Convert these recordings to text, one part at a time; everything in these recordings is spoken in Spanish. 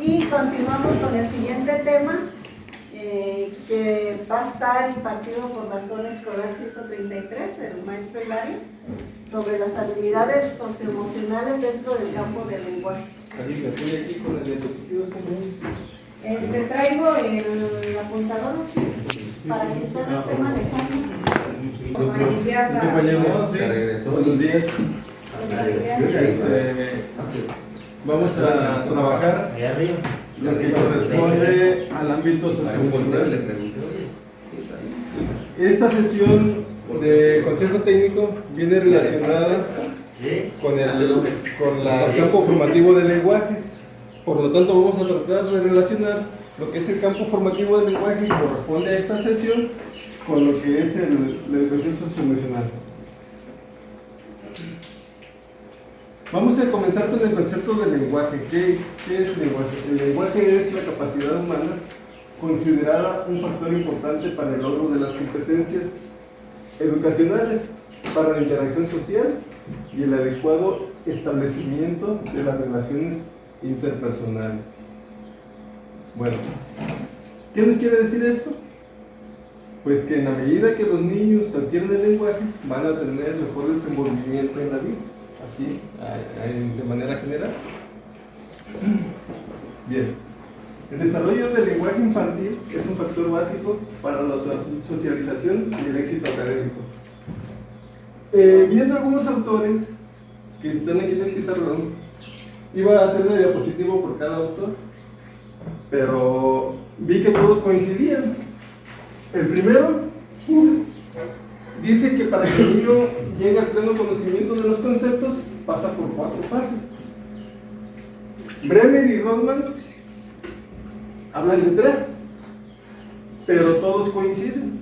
Y continuamos con el siguiente tema, que va a estar impartido por la zona escolar 133, el maestro Hilario, sobre las habilidades socioemocionales dentro del campo del lenguaje. Traigo el apuntador para que ustedes estén manejando. Compañeros, se regresó. Buenos días. Vamos a trabajar lo que corresponde al ámbito socioemocional. Esta sesión de consejo técnico viene relacionada con el campo formativo de lenguajes. Por lo tanto, vamos a tratar de relacionar lo que es el campo formativo del lenguaje que corresponde a esta sesión con lo que es la educación socioemocional. Vamos a comenzar con el concepto del lenguaje. ¿Qué es el lenguaje? El lenguaje es la capacidad humana considerada un factor importante para el logro de las competencias educacionales, para la interacción social y el adecuado establecimiento de las relaciones interpersonales. Bueno, ¿qué nos quiere decir esto? Pues que en la medida que los niños adquieren el lenguaje, van a tener mejor desenvolvimiento en la vida, así, de manera general. Bien, el desarrollo del lenguaje infantil es un factor básico para la socialización y el éxito académico. Viendo algunos autores que están aquí en el pizarrón, iba a hacer una diapositiva por cada autor, pero vi que todos coincidían. El primero dice que para que el niño llegue al pleno conocimiento de los conceptos pasa por 4 fases. Bremer y Rodman hablan de 3, pero todos coinciden.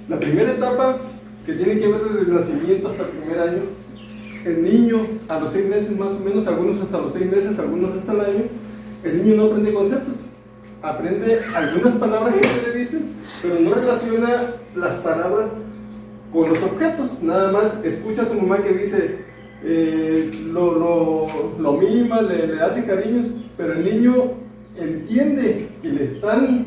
La primera etapa, que tiene que ver desde el nacimiento hasta el primer año, el niño a los 6 meses más o menos, algunos hasta los 6 meses, algunos hasta el año, el niño no aprende conceptos. Aprende algunas palabras que se le dicen, pero no relaciona las palabras con los objetos. Nada más escucha a su mamá que dice, lo mima, le hace cariños, pero el niño entiende que le están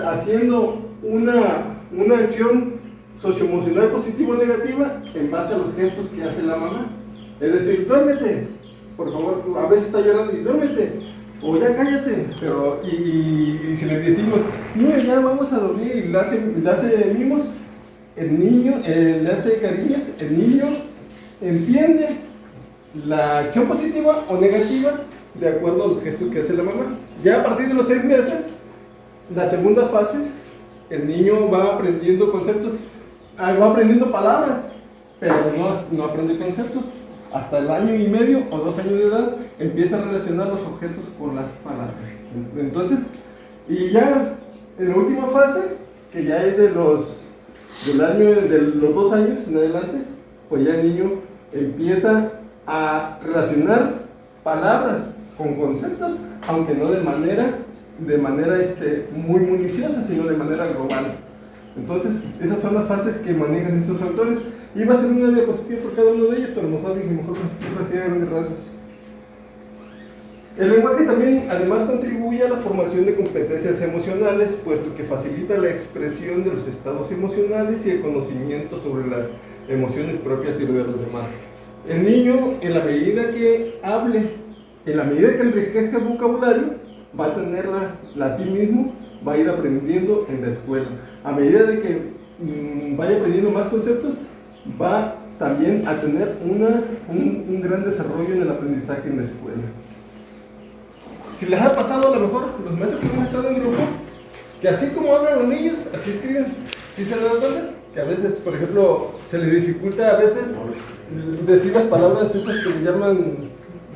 haciendo una acción socioemocional positiva o negativa en base a los gestos que hace la mamá. Es decir, duérmete, por favor, a veces está llorando y duérmete. O ya cállate, pero y si le decimos, niño, ya vamos a dormir, y le hace mimos, el niño le hace cariños, el niño entiende la acción positiva o negativa de acuerdo a los gestos que hace la mamá. Ya a partir de los 6 meses, la segunda fase, el niño va aprendiendo conceptos, va aprendiendo palabras, pero no aprende conceptos. Hasta el año y medio o 2 años de edad empieza a relacionar los objetos con las palabras. Entonces, y ya en la última fase, que ya es de los 2 años en adelante, pues ya el niño empieza a relacionar palabras con conceptos, aunque no de manera muy municiosa, sino de manera global. Entonces, esas son las fases que manejan estos autores. Iba a hacer una diapositiva por cada uno de ellos, pero mejor lo explico así de grandes rasgos. El lenguaje también, además, contribuye a la formación de competencias emocionales, puesto que facilita la expresión de los estados emocionales y el conocimiento sobre las emociones propias y de los demás. El niño, en la medida que hable, en la medida que enriquezca el vocabulario, va a tenerla a sí mismo, va a ir aprendiendo en la escuela. A medida de que vaya aprendiendo más conceptos, va también a tener un gran desarrollo en el aprendizaje en la escuela. Si les ha pasado, a lo mejor, los maestros que hemos estado en grupo, que así como hablan los niños, así escriben. ¿Sí se dan cuenta? Que a veces, por ejemplo, se les dificulta a veces decir las palabras esas que le llaman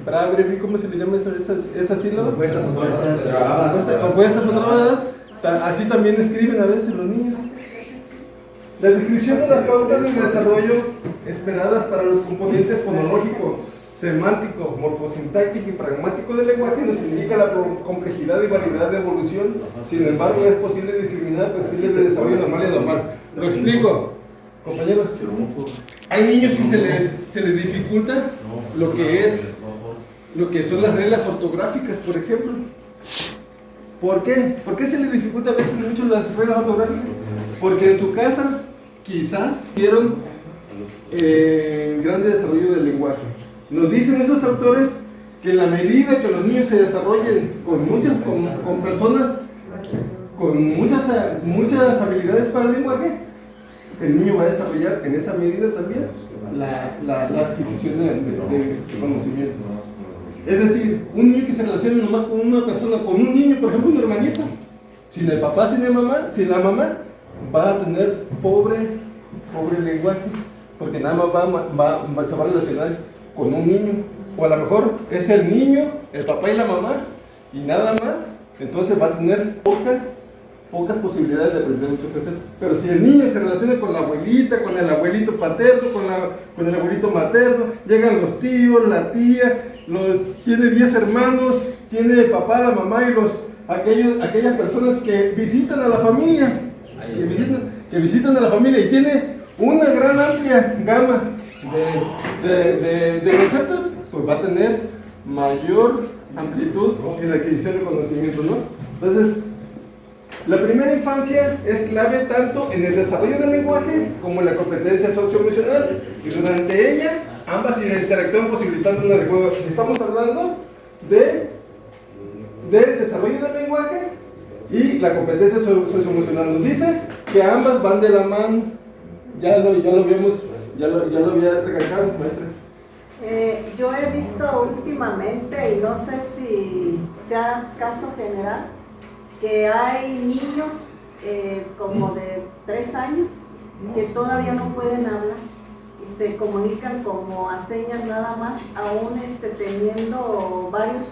breve, ¿cómo se le llama esas sílabas? Compuestas o trabadas. Así también escriben a veces los niños. La descripción de las pautas del desarrollo esperadas para los componentes fonológico, semántico, morfosintáctico y pragmático del lenguaje nos indica la complejidad y variedad de evolución. Sin embargo, es posible discriminar perfiles de desarrollo normal y anormal. Lo explico, compañeros. Hay niños que se les dificulta lo que es lo que son las reglas ortográficas, por ejemplo. ¿Por qué? ¿Por qué se le dificulta a veces mucho las reglas ortográficas? Porque en su casa quizás vieron grande desarrollo del lenguaje. Nos dicen esos autores que en la medida que los niños se desarrollen con personas con muchas habilidades para el lenguaje, el niño va a desarrollar en esa medida también la adquisición de conocimientos. Es decir, un niño que se relaciona nomás con una persona, con un niño, por ejemplo, un hermanito, sin el papá, sin la mamá, va a tener pobre lenguaje, porque nada más se va a relacionar con un niño, o a lo mejor es el niño, el papá y la mamá, y nada más, entonces va a tener pocas posibilidades de aprender muchos conceptos. Pero si el niño se relaciona con la abuelita, con el abuelito paterno, con el abuelito materno, llegan los tíos, la tía, tiene 10 hermanos, tiene el papá, la mamá y aquellas personas que visitan a la familia, que visitan a la familia y tiene una gran amplia gama de conceptos, pues va a tener mayor amplitud en la adquisición de conocimientos, ¿no? Entonces, la primera infancia es clave tanto en el desarrollo del lenguaje como en la competencia socioemocional, y durante ella ambas interactúan posibilitando un adecuado. Estamos hablando del desarrollo del lenguaje y la competencia socioemocional. Nos dice que ambas van de la mano. Ya lo vimos, ya lo había recalcado, maestra. Yo he visto últimamente, y no sé si sea caso general, que hay niños como de 3 años que todavía no pueden hablar y se comunican como a señas nada más, aún teniendo varios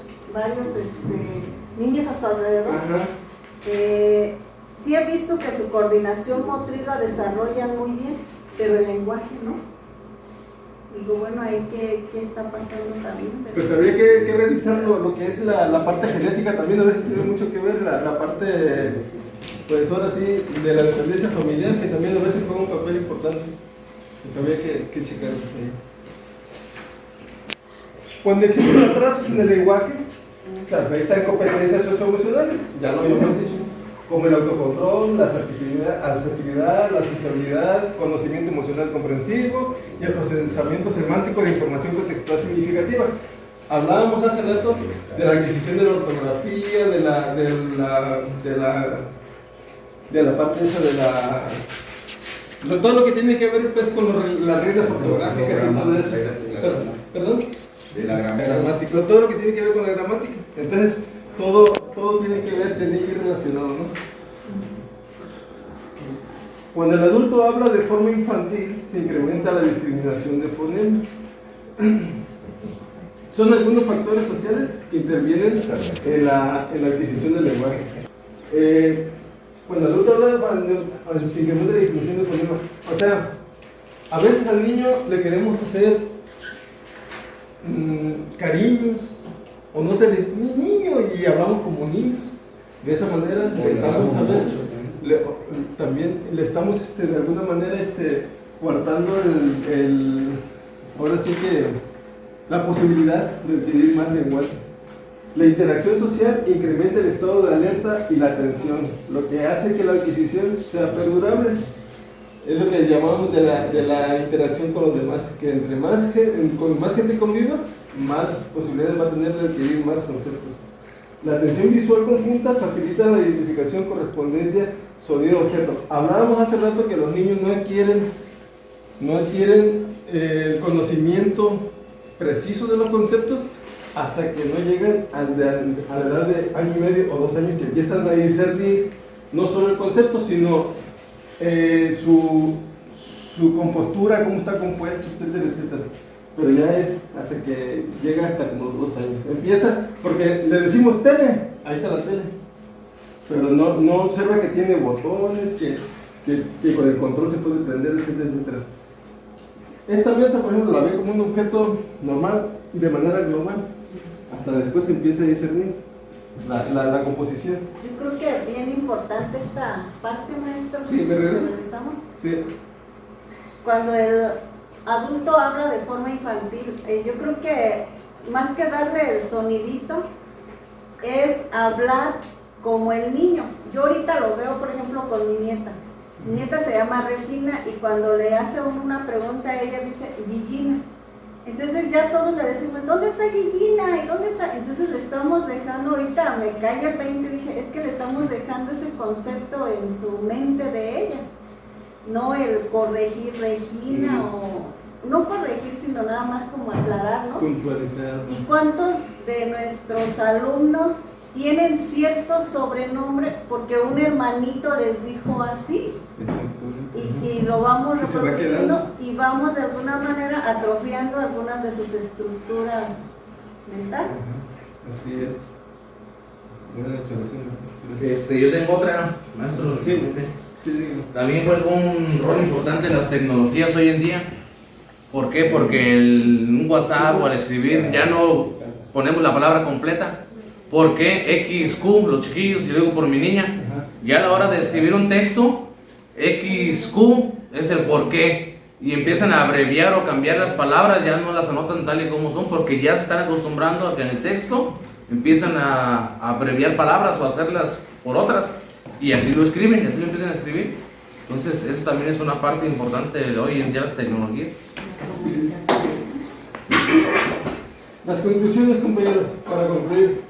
niños a su alrededor. Sí he visto que su coordinación motriz la desarrollan muy bien, pero el lenguaje no. Digo, bueno, ahí qué está pasando también. Pues habría que revisar lo que es la parte genética también. A veces tiene mucho que ver la parte, pues ahora sí, de la dependencia familiar, que también a veces juega un papel importante. Pues habría que checar ahí. Cuando existen atrasos en el lenguaje, se afectan competencias socioemocionales, ya lo habíamos dicho, como el autocontrol, la asertividad, la sociabilidad, conocimiento emocional comprensivo y el procesamiento semántico de información contextual significativa. Hablábamos hace rato de la adquisición de la ortografía, de la parte esa todo lo que tiene que ver pues con las reglas ortográficas y todo eso. ¿Perdón? De la gramática. Todo lo que tiene que ver con la gramática. Entonces, todo tiene que ir relacionado, ¿no? Cuando el adulto habla de forma infantil, se incrementa la discriminación de fonemas. Son algunos factores sociales que intervienen en la adquisición del lenguaje. Cuando el adulto habla se incrementa la discriminación de fonemas. O sea, a veces al niño le queremos hacer cariños, o no se le niño y hablamos como niños. De esa manera le estamos a veces también le estamos de alguna manera coartando ahora sí que la posibilidad de adquirir más lenguaje. La interacción social incrementa el estado de alerta y la atención, lo que hace que la adquisición sea perdurable. Es lo que llamamos de la interacción con los demás, que entre más gente conviva, más posibilidades va a tener de adquirir más conceptos. La atención visual conjunta facilita la identificación, correspondencia, sonido-objeto. Hablábamos hace rato que los niños no adquieren el conocimiento preciso de los conceptos hasta que no llegan a la edad de 1 año y medio o 2 años, que empiezan a discernir no solo el concepto, sino su compostura, cómo está compuesto, etcétera, etcétera. Pero ya es hasta que llega hasta como los 2 años. Empieza, porque le decimos tele, ahí está la tele. Pero no observa que tiene botones, que con el control se puede prender, etcétera, etcétera. Esta mesa, por ejemplo, la ve como un objeto normal, de manera global. Hasta después empieza a discernir la composición. Yo creo que bien importante esta parte, maestro. Sí, ¿me regreso? ¿Regresamos? Sí. Cuando el adulto habla de forma infantil, yo creo que más que darle el sonidito, es hablar como el niño. Yo ahorita lo veo, por ejemplo, con mi nieta. Mi nieta se llama Regina y cuando le hace uno una pregunta, ella dice Gigina. Entonces ya todos le decimos, ¿dónde está Gigina? ¿Y dónde está? Entonces le estamos dejando, ahorita me cae el 20, dije, es que le estamos dejando ese concepto en su mente de ella. No el corregir Regina o no corregir, sino nada más como aclarar, ¿no? Puntualizar. ¿Y cuántos de nuestros alumnos tienen cierto sobrenombre porque un hermanito les dijo así? Y lo vamos Y se va reproduciendo quedando. y vamos de alguna manera atrofiando algunas de sus estructuras mentales. Así es. Buena observación. Yo tengo otra, maestro. Sí, sí. También juega un rol importante en las tecnologías hoy en día. ¿Por qué? Porque en un WhatsApp o al escribir ya no ponemos la palabra completa. ¿Por qué? XQ, los chiquillos, yo digo por mi niña, ya a la hora de escribir un texto, XQ es el por qué. Y empiezan a abreviar o cambiar las palabras, ya no las anotan tal y como son, porque ya se están acostumbrando a que en el texto empiezan a abreviar palabras o a hacerlas por otras. Y así lo escriben, y así lo empiezan a escribir. Entonces, eso también es una parte importante de hoy en día las tecnologías. Las conclusiones, compañeros, para concluir.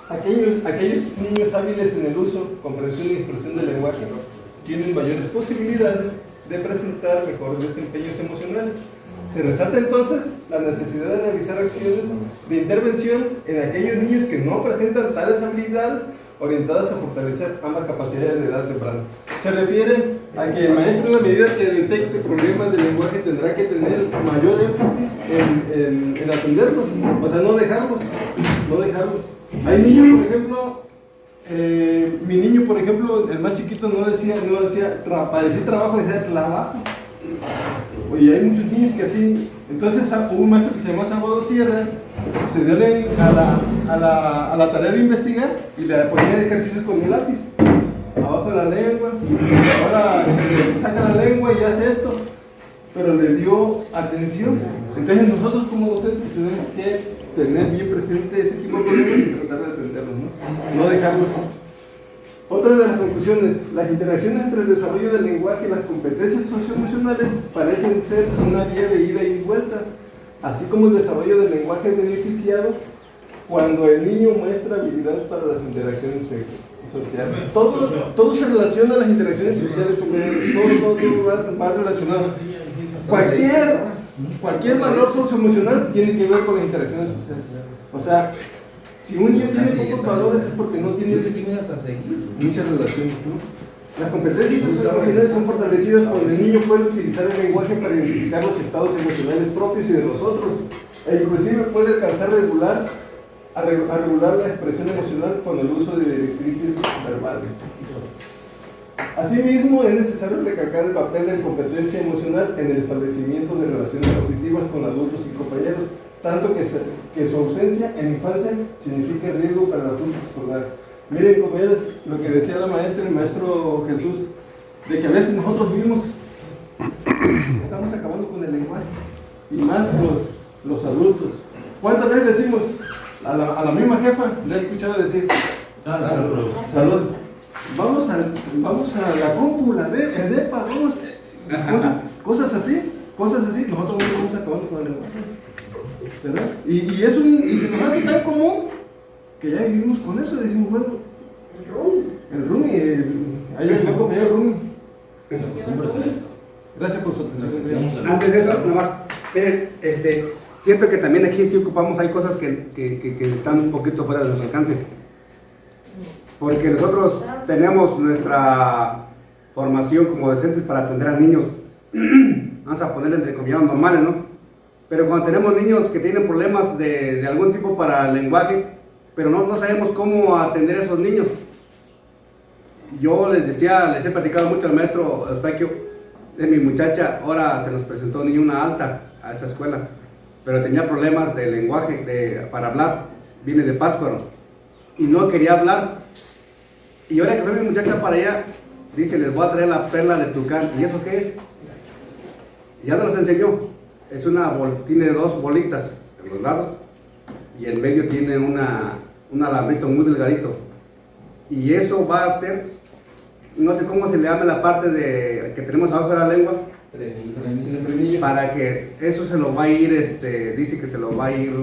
Aquellos niños hábiles en el uso, comprensión y expresión del lenguaje tienen mayores posibilidades de presentar mejores desempeños emocionales. Se resalta entonces la necesidad de realizar acciones de intervención en aquellos niños que no presentan tales habilidades orientadas a fortalecer ambas capacidades de edad temprana. Se refiere a que el maestro, en la medida que detecte problemas de lenguaje, tendrá que tener mayor énfasis en atenderlos, o sea, no dejarlos. Hay niños, por ejemplo, mi niño, por ejemplo, el más chiquito no decía, para decir trabajo decía trabajo. Oye, hay muchos niños que así. Entonces hubo un maestro que se llama Salvador Sierra, se dio a la tarea de investigar y le ponía ejercicios con un lápiz abajo de la lengua. Ahora saca la lengua y hace esto, pero le dio atención. Entonces nosotros como docentes tenemos que tener bien presente ese tipo de problemas y tratar de atenderlos, no dejarlos. Otra de las conclusiones, las interacciones entre el desarrollo del lenguaje y las competencias socioemocionales parecen ser una vía de ida y vuelta, así como el desarrollo del lenguaje es beneficiado cuando el niño muestra habilidades para las interacciones sociales. Todo se relaciona a las interacciones sociales, todo va relacionado. Cualquier valor socioemocional tiene que ver con las interacciones sociales. O sea, si un niño tiene pocos valores es porque no tiene muchas relaciones, ¿no? Las competencias socioemocionales son fortalecidas cuando el niño puede utilizar el lenguaje para identificar los estados emocionales propios y de los otros, e inclusive puede alcanzar a regular la expresión emocional con el uso de directrices verbales. Asimismo, es necesario recalcar el papel de la competencia emocional en el establecimiento de relaciones positivas con adultos y compañeros, tanto que su ausencia en infancia significa riesgo para la adulta escolar. Miren, compañeros, lo que decía la maestra, el maestro Jesús, de que a veces nosotros mismos estamos acabando con el lenguaje, y más los adultos. ¿Cuántas veces decimos a la misma jefa? Le he escuchado decir, salud. Vamos a la cúpula, el DEPA, cosas así, nosotros vamos acabando con el lenguaje, ¿verdad? Y se nos hace tan común que ya vivimos con eso y decimos, bueno, el Rumi, ahí el compañero Rumi. Gracias por su atención. Antes de eso, nomás, miren, siento que también aquí sí ocupamos, hay cosas que están un poquito fuera de nuestro alcance. Porque nosotros tenemos nuestra formación como docentes para atender a niños, vamos a ponerle entre comillas normales, ¿no? Pero cuando tenemos niños que tienen problemas de algún tipo para el lenguaje, pero no sabemos cómo atender a esos niños. Yo les he platicado mucho al maestro Eustaquio, de mi muchacha, ahora se nos presentó un niño, una alta, a esa escuela, pero tenía problemas de lenguaje, para hablar, viene de Pátzcuaro, y no quería hablar. Y ahora que fue mi muchacha para allá, dice, les voy a traer la perla de Tucán. ¿Y eso qué es? Ya nos enseñó. Es tiene dos bolitas en los lados. y en medio tiene un alambrito muy delgadito. Y eso va a ser, no sé cómo se le llama la parte que tenemos abajo de la lengua, El frenillo. para que eso se lo va a ir, dice que se lo va a ir,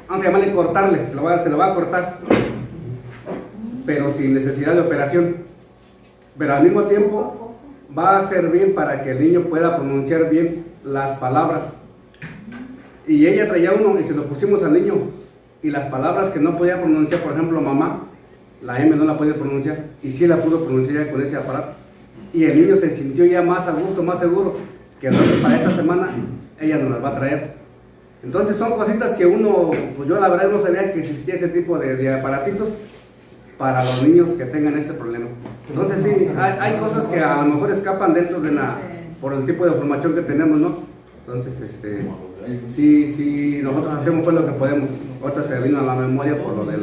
vamos a llamarle cortarle, se lo va a cortar, pero sin necesidad de operación. Pero al mismo tiempo va a servir para que el niño pueda pronunciar bien las palabras. Y ella traía uno y se lo pusimos al niño, y las palabras que no podía pronunciar, por ejemplo, mamá, la M no la podía pronunciar, y sí la pudo pronunciar ya con ese aparato. Y el niño se sintió ya más a gusto, más seguro, que para esta semana ella nos las va a traer. Entonces son cositas que uno, pues yo la verdad no sabía que existía ese tipo de aparatitos para los niños que tengan ese problema. Entonces sí, hay cosas que a lo mejor escapan dentro de por el tipo de formación que tenemos, ¿no? Entonces, sí, nosotros hacemos pues lo que podemos. Ahorita se vino a la memoria por lo del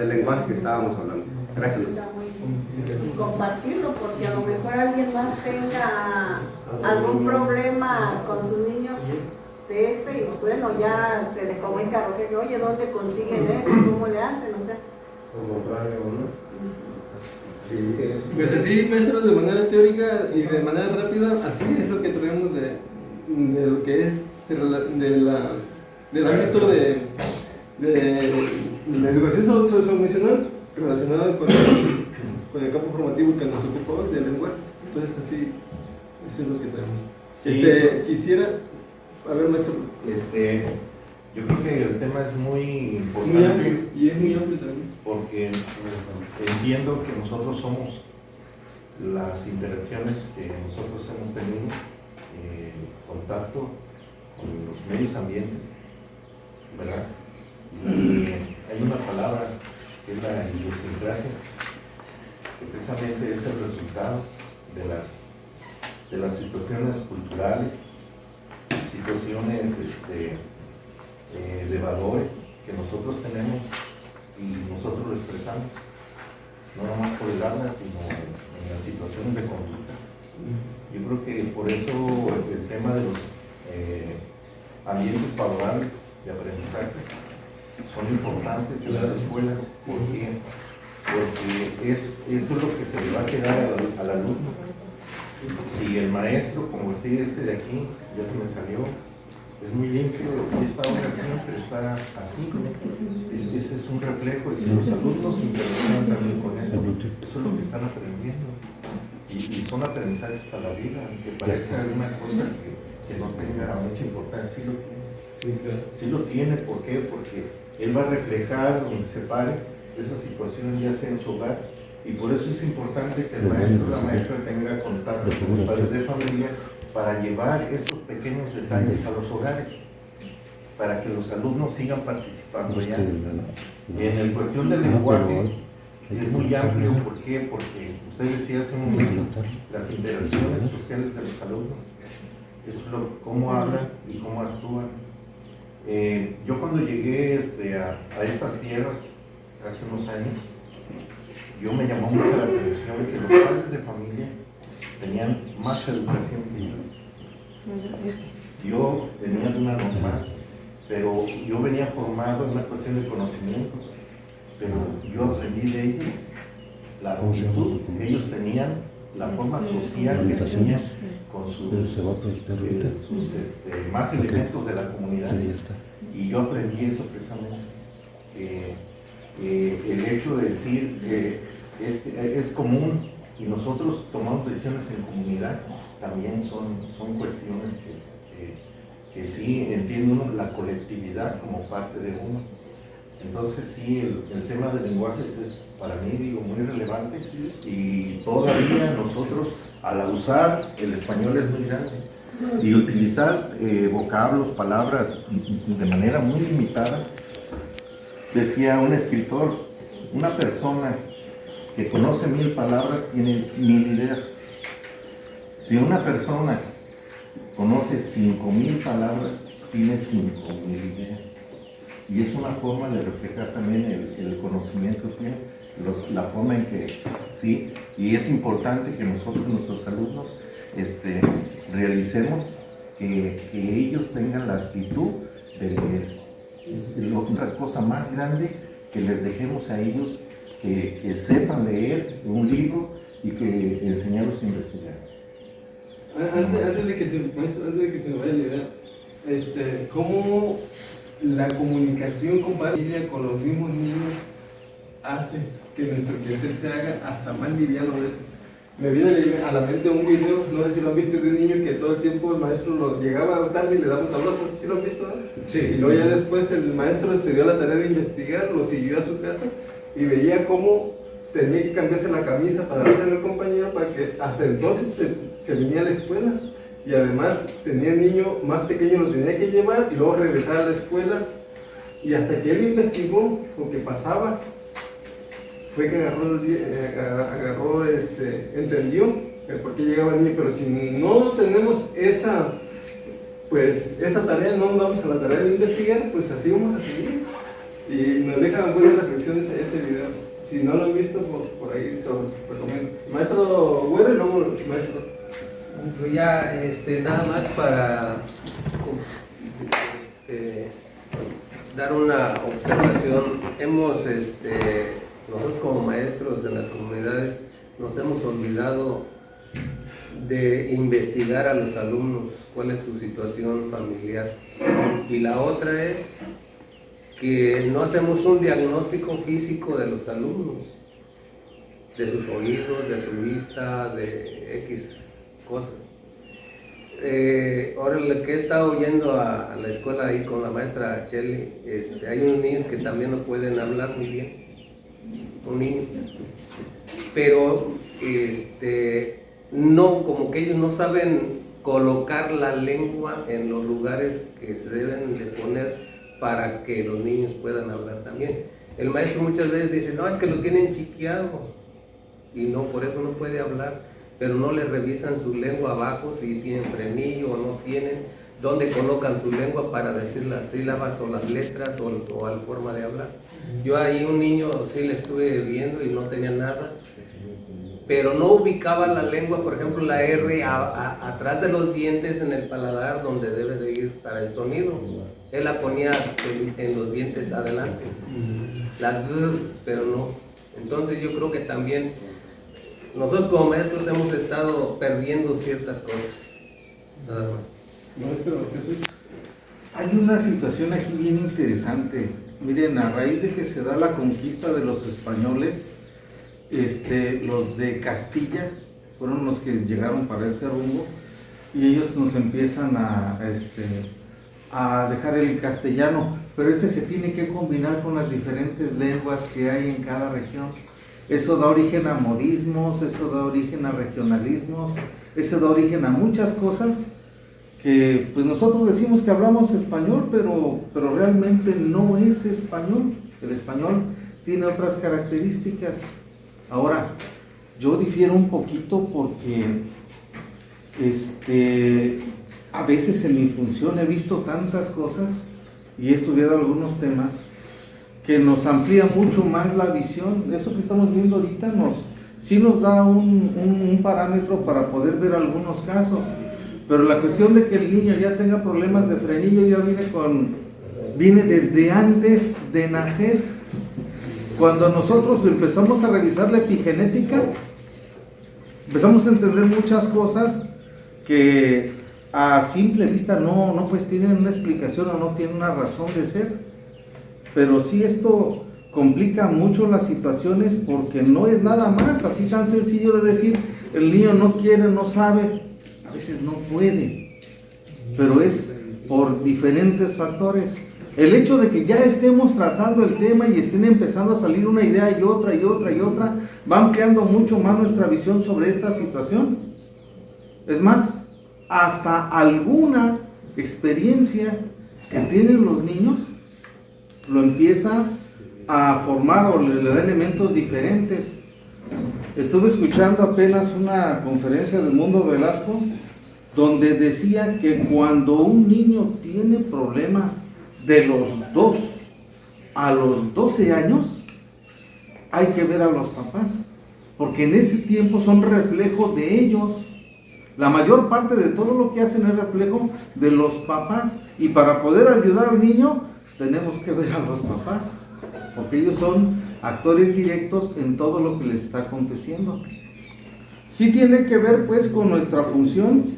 lenguaje que estábamos hablando. Gracias. Y compartirlo, porque a lo mejor alguien más tenga algún problema con sus niños y bueno, ya se le comunica a Rogelio, oye, ¿dónde consiguen eso? ¿Cómo le hacen? O sea, Sí, pues así, maestro, de manera teórica y de manera rápida, así es lo que traemos de lo que es del ámbito de la educación socioemocional relacionada con el campo formativo que nos ocupó del lenguaje. Entonces así, eso es lo que traemos. Sí. Quisiera, a ver, maestro. Yo creo que el tema es muy Muy importante amplio, y es muy amplio también. porque entiendo que nosotros somos las interacciones que nosotros hemos tenido, contacto con los medios ambientes, ¿verdad? Y hay una palabra que es la idiosincrasia, que precisamente es el resultado de las situaciones culturales, situaciones de valores que nosotros tenemos y nosotros lo expresamos, no nomás por el habla, sino en las situaciones de conducta. Yo creo que por eso el tema de los ambientes favorables de aprendizaje son importantes en las escuelas. ¿Por qué? Porque eso es lo que se le va a quedar al alumno. Si el maestro, como decía de aquí, ya se me salió, es muy limpio y esta obra siempre está así, ese es un reflejo, y si los alumnos interactúan también con eso es lo que están aprendiendo, y son aprendizajes para la vida, aunque parezca una cosa que no tenga mucha importancia, sí lo tiene. ¿Por qué? Porque él va a reflejar donde se pare esa situación, ya sea en su hogar, y por eso es importante que el maestro o la maestra tenga contacto con los padres de familia para llevar estos pequeños detalles a los hogares, para que los alumnos sigan participando ya. En el cuestión del lenguaje es muy amplio. ¿Por qué? Porque usted decía hace un momento, las interacciones sociales de los alumnos, es cómo hablan y cómo actúan. Yo cuando llegué a estas tierras hace unos años, yo me llamó mucho la atención que los padres de familia tenían más educación que yo. Yo venía de una normal, pero yo venía formado en una cuestión de conocimientos, pero yo aprendí de ellos la actitud que ellos tenían, la forma social que tenían con sus más elementos de la comunidad, y yo aprendí eso precisamente. El hecho de decir que es común y nosotros tomamos decisiones en comunidad también son cuestiones que sí entiende uno la colectividad como parte de uno. Entonces sí, el tema de lenguajes es para mí, digo, muy relevante, y todavía nosotros al usar el español es muy grande y utilizar vocablos, palabras de manera muy limitada. Decía un escritor, una persona que conoce 1000 palabras tiene 1000 ideas. Si una persona conoce 5000 palabras, tiene 5000 ideas. Y es una forma de reflejar también el conocimiento que tiene, la forma en que, sí, y es importante que nosotros, nuestros alumnos, realicemos que ellos tengan la actitud de leer. otra cosa más grande que les dejemos a ellos que sepan leer un libro y que enseñarlos a investigar. Antes de que se me vaya la idea, ¿cómo la comunicación con familia, con los mismos niños, hace que nuestro quehacer se haga hasta más liviano a veces? Me viene a la mente un video, no sé si lo han visto, de un niño que todo el tiempo el maestro lo llegaba tarde y le daba un tablazo. ¿Sí lo han visto? Sí. Y luego ya después el maestro se dio la tarea de investigar, lo siguió a su casa y veía cómo tenía que cambiarse la camisa para dársela al compañero para que hasta entonces se venía a la escuela. Y además tenía el niño más pequeño, lo tenía que llevar y luego regresar a la escuela. Y hasta que él investigó lo que pasaba, fue que entendió el por qué llegaba el niño. Pero si no tenemos esa tarea, no nos damos a la tarea de investigar, pues así vamos a seguir. Y nos deja buenas reflexiones ese video. Si no lo han visto, por ahí se lo recomiendo. Maestro Güero y luego el maestro. Pues ya nada más para dar una observación. Nosotros como maestros en las comunidades nos hemos olvidado de investigar a los alumnos cuál es su situación familiar. Y la otra es que no hacemos un diagnóstico físico de los alumnos, de sus oídos, de su vista, de X cosas. Ahora lo que he estado yendo a la escuela ahí con la maestra Cheli, hay unos niños que también no pueden hablar muy bien, un niño, pero no, como que ellos no saben colocar la lengua en los lugares que se deben de poner para que los niños puedan hablar también. El maestro muchas veces dice, no, es que lo tienen chiqueado y no, por eso no puede hablar. Pero no le revisan su lengua abajo si tienen frenillo o no tienen, dónde colocan su lengua para decir las sílabas o las letras o la forma de hablar. Yo ahí un niño sí le estuve viendo y no tenía nada, pero no ubicaba la lengua, por ejemplo la R atrás de los dientes en el paladar donde debe de ir para el sonido. Él la ponía en los dientes adelante, la D, pero no. Entonces yo creo que también nosotros como maestros hemos estado perdiendo ciertas cosas, nada más. Maestro Jesús. Hay una situación aquí bien interesante. Miren, a raíz de que se da la conquista de los españoles, los de Castilla fueron los que llegaron para este rumbo y ellos nos empiezan a dejar el castellano, pero se tiene que combinar con las diferentes lenguas que hay en cada región. Eso da origen a modismos, eso da origen a regionalismos, eso da origen a muchas cosas que pues nosotros decimos que hablamos español, pero realmente no es español. El español tiene otras características. Ahora, yo difiero un poquito porque a veces en mi función he visto tantas cosas y he estudiado algunos temas que nos amplía mucho más la visión. Esto que estamos viendo ahorita sí nos da un parámetro para poder ver algunos casos, pero la cuestión de que el niño ya tenga problemas de frenillo ya viene desde antes de nacer. Cuando nosotros empezamos a revisar la epigenética, empezamos a entender muchas cosas que a simple vista no pues tienen una explicación o no tienen una razón de ser. Pero sí, esto complica mucho las situaciones porque no es nada más así tan sencillo de decir el niño no quiere, no sabe, a veces no puede, pero es por diferentes factores. El hecho de que ya estemos tratando el tema y estén empezando a salir una idea y otra, va ampliando mucho más nuestra visión sobre esta situación. Es más, hasta alguna experiencia que tienen los niños lo empieza a formar o le da elementos diferentes. Estuve escuchando apenas una conferencia de Mundo Velasco donde decía que cuando un niño tiene problemas de los 2 a los 12 años, hay que ver a los papás, porque en ese tiempo son reflejo de ellos. La mayor parte de todo lo que hacen es reflejo de los papás, y para poder ayudar al niño tenemos que ver a los papás, porque ellos son actores directos en todo lo que les está aconteciendo. Sí tiene que ver pues con nuestra función,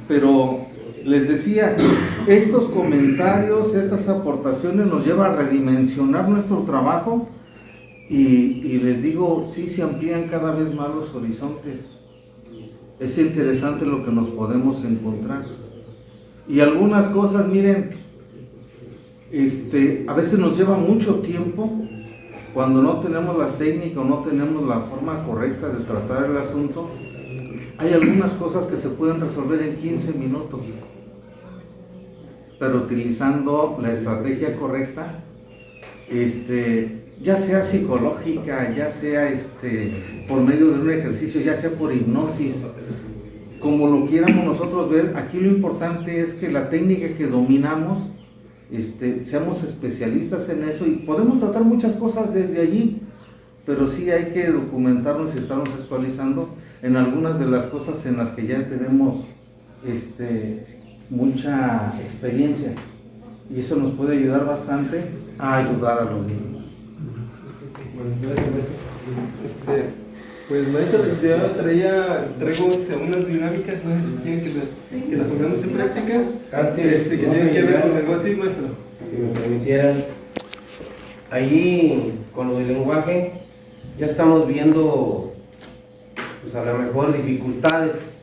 pero les decía, estos comentarios, estas aportaciones nos llevan a redimensionar nuestro trabajo y les digo, sí se amplían cada vez más los horizontes. Es interesante lo que nos podemos encontrar. Y algunas cosas, miren, a veces nos lleva mucho tiempo cuando no tenemos la técnica o no tenemos la forma correcta de tratar el asunto. Hay algunas cosas que se pueden resolver en 15 minutos, pero utilizando la estrategia correcta, ya sea psicológica, ya sea por medio de un ejercicio, ya sea por hipnosis, como lo quieramos nosotros ver. Aquí lo importante es que la técnica que dominamos, seamos especialistas en eso, y podemos tratar muchas cosas desde allí, pero sí hay que documentarnos y estarnos actualizando en algunas de las cosas en las que ya tenemos mucha experiencia, y eso nos puede ayudar bastante a ayudar a los niños. Bueno, gracias, maestro. Pues maestro, traigo unas dinámicas, no sé si quieren que las pongamos en práctica. Antes, que tienen que ver con el lenguaje, sí, maestro. Si me permitieran, ahí con lo del lenguaje ya estamos viendo, pues a lo mejor dificultades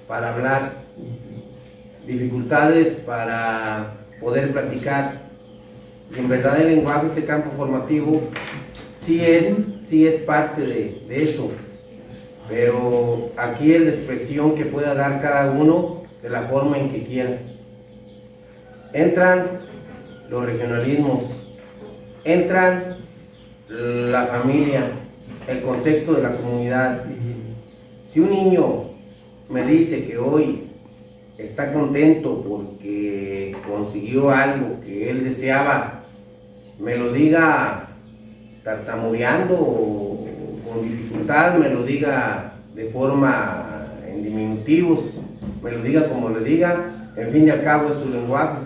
para hablar, dificultades para poder platicar. Y en verdad el lenguaje, este campo formativo, sí es parte de eso, pero aquí es la expresión que pueda dar cada uno de la forma en que quiera. Entran los regionalismos, entran la familia, el contexto de la comunidad. Si un niño me dice que hoy está contento porque consiguió algo que él deseaba, me lo diga tartamudeando o con dificultad, me lo diga de forma en diminutivos, me lo diga como le diga, en fin y al cabo es su lenguaje.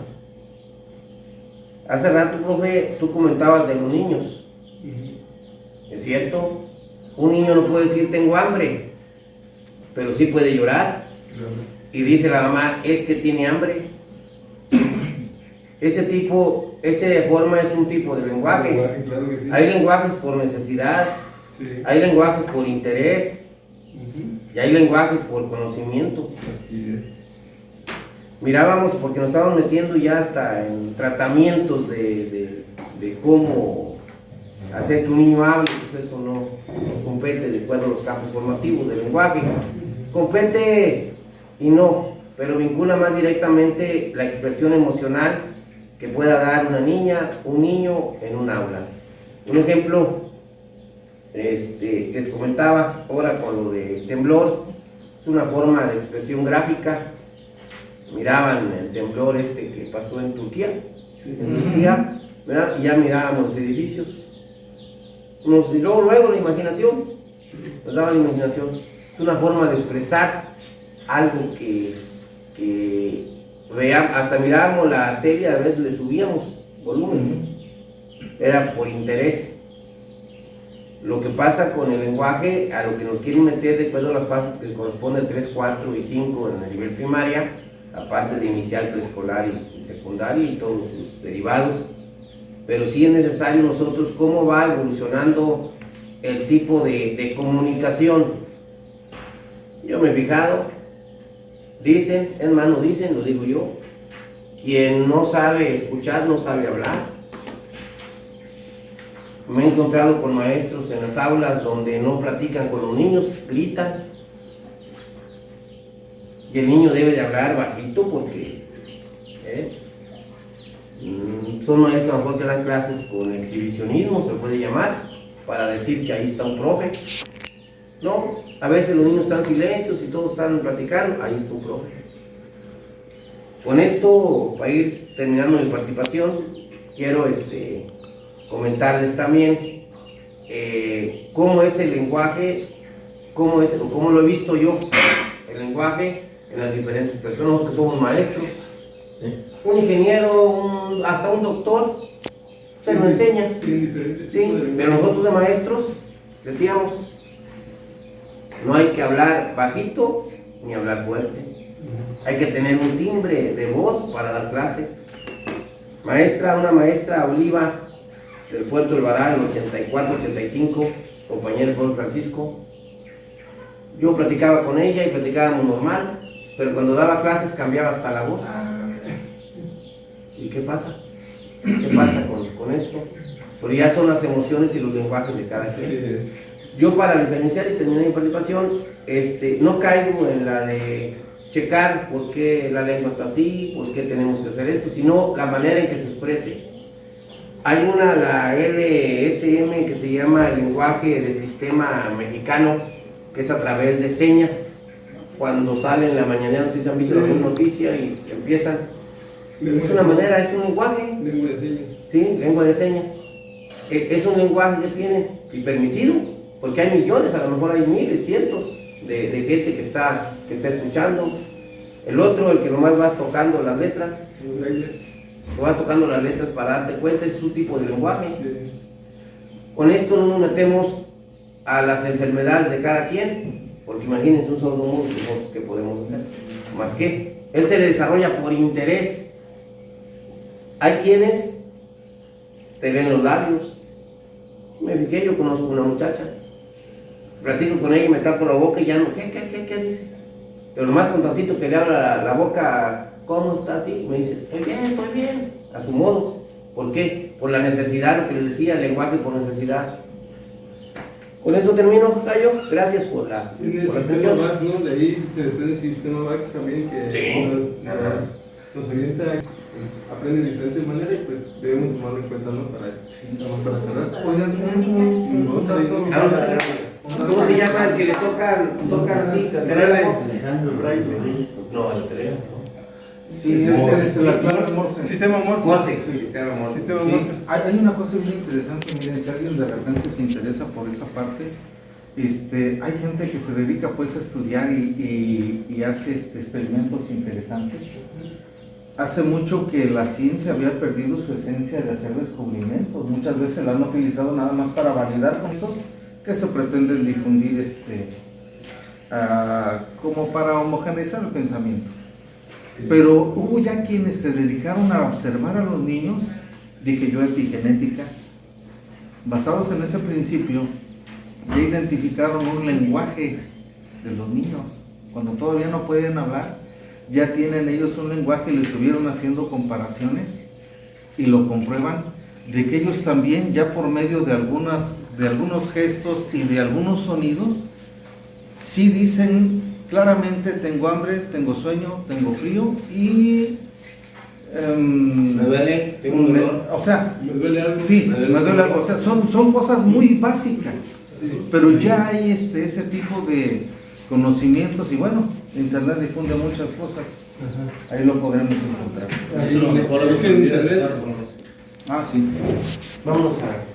Hace rato, profe, tú comentabas de los niños. ¿Es cierto? Un niño no puede decir tengo hambre, pero sí puede llorar. Y dice la mamá, es que tiene hambre. Esa forma es un tipo de lenguaje. Claro que sí. Hay lenguajes por necesidad, Sí. hay lenguajes por interés, y hay lenguajes por conocimiento. Así es. Mirábamos, porque nos estábamos metiendo ya hasta en tratamientos de cómo hacer que un niño hable, pues eso no compete de acuerdo a los campos formativos del lenguaje. Compete y no, pero vincula más directamente la expresión emocional que pueda dar una niña, un niño en un aula. Un ejemplo, les comentaba ahora con lo de temblor, es una forma de expresión gráfica. Miraban el temblor que pasó en Turquía, ¿verdad? Y ya mirábamos los edificios. Y luego la imaginación, nos daba la imaginación. Es una forma de expresar algo que veamos, hasta mirábamos la tele, a veces le subíamos volumen, era por interés. Lo que pasa con el lenguaje, a lo que nos quieren meter de acuerdo a las fases que corresponden 3, 4 y 5 en el nivel primaria, aparte de inicial, preescolar y secundaria y todos sus derivados, pero sí es necesario nosotros cómo va evolucionando el tipo de comunicación. Yo me he fijado, dicen, es más, no dicen, lo digo yo, quien no sabe escuchar no sabe hablar. Me he encontrado con maestros en las aulas donde no platican con los niños, gritan. Y el niño debe de hablar bajito porque son maestros a lo mejor que dan clases con exhibicionismo, se puede llamar, para decir que ahí está un profe. No, a veces los niños están silencios y todos están platicando, ahí está un profe. Con esto, para ir terminando mi participación, quiero comentarles también cómo es el lenguaje, cómo lo he visto yo, el lenguaje en las diferentes personas que somos maestros, Un ingeniero, hasta un doctor, se lo enseña. Tienen diferentes Sí, tipos de pero nosotros de maestros decíamos, no hay que hablar bajito ni hablar fuerte. Hay que tener un timbre de voz para dar clase. Una maestra Oliva del Puerto del Varal, en 84-85, compañero Pablo Francisco. Yo platicaba con ella y platicábamos normal, pero cuando daba clases cambiaba hasta la voz. ¿Y qué pasa? ¿Qué pasa con esto? Porque ya son las emociones y los lenguajes de cada quien. Yo, para diferenciar y terminar mi participación, no caigo en la de checar por qué la lengua está así, por qué tenemos que hacer esto, sino la manera en que se exprese. Hay la LSM, que se llama el lenguaje de sistema mexicano, que es a través de señas. Cuando sale en la mañanera, no sé si han visto alguna noticia y empiezan. Es una manera, es un lenguaje. Lengua de señas. Sí, lengua de señas. Es un lenguaje que tienen y permitido, porque hay millones, a lo mejor hay miles, cientos de gente que está escuchando. El otro, el que nomás vas tocando las letras, vas tocando las letras para darte cuenta, es su tipo de lenguaje. Sí. Con esto no nos metemos a las enfermedades de cada quien, porque imagínense un sordomudo, ¿qué podemos hacer? Más que él se le desarrolla por interés. Hay quienes te ven los labios. Me fijé, yo conozco una muchacha, platico con ella y me tapo la boca y ya no, ¿qué dice? Pero nomás con tantito que le abra la boca, ¿cómo está así? Me dice, estoy bien, a su modo. ¿Por qué? Por la necesidad, lo que les decía, el lenguaje por necesidad. Con eso termino, Cayo. Gracias por la Tiene el atención. sistema VAC, ¿no? De ahí se depende del sistema VAC también, que Sí. nos orienta, aprende de diferentes maneras y pues debemos tomarlo en cuenta, ¿no? Para eso. Para cerrar. Oigan, un dato. ¿Cómo se llama el que le tocan así? Alejandro Braille. No, el teléfono. Sí, es la clave Morse. Sistema Morse. Morse, sistema Morse. Sistema Sí, Morse. hay una cosa muy interesante, miren, si alguien de repente se interesa por esa parte, hay gente que se dedica pues a estudiar y hace experimentos interesantes. Hace mucho que la ciencia había perdido su esencia de hacer descubrimientos, muchas veces la han utilizado nada más para validar puntos que se pretenden difundir como para homogeneizar el pensamiento. Pero hubo ya quienes se dedicaron a observar a los niños, dije yo, epigenética, basados en ese principio, ya identificaron un lenguaje de los niños. Cuando todavía no pueden hablar, ya tienen ellos un lenguaje y le estuvieron haciendo comparaciones y lo comprueban, de que ellos también ya por medio de algunos gestos y de algunos sonidos, sí dicen claramente: tengo hambre, tengo sueño, tengo frío y Me duele, tengo un dolor. o sea, Me duele algo. sí, me duele algo. O sea, son cosas muy básicas, Sí. pero ya hay ese tipo de conocimientos y bueno, Internet difunde muchas cosas. Ajá. Ahí lo podremos encontrar. Eso es lo mejor de los Es que en días, Internet- claro, por lo menos. Ah, sí. Vamos a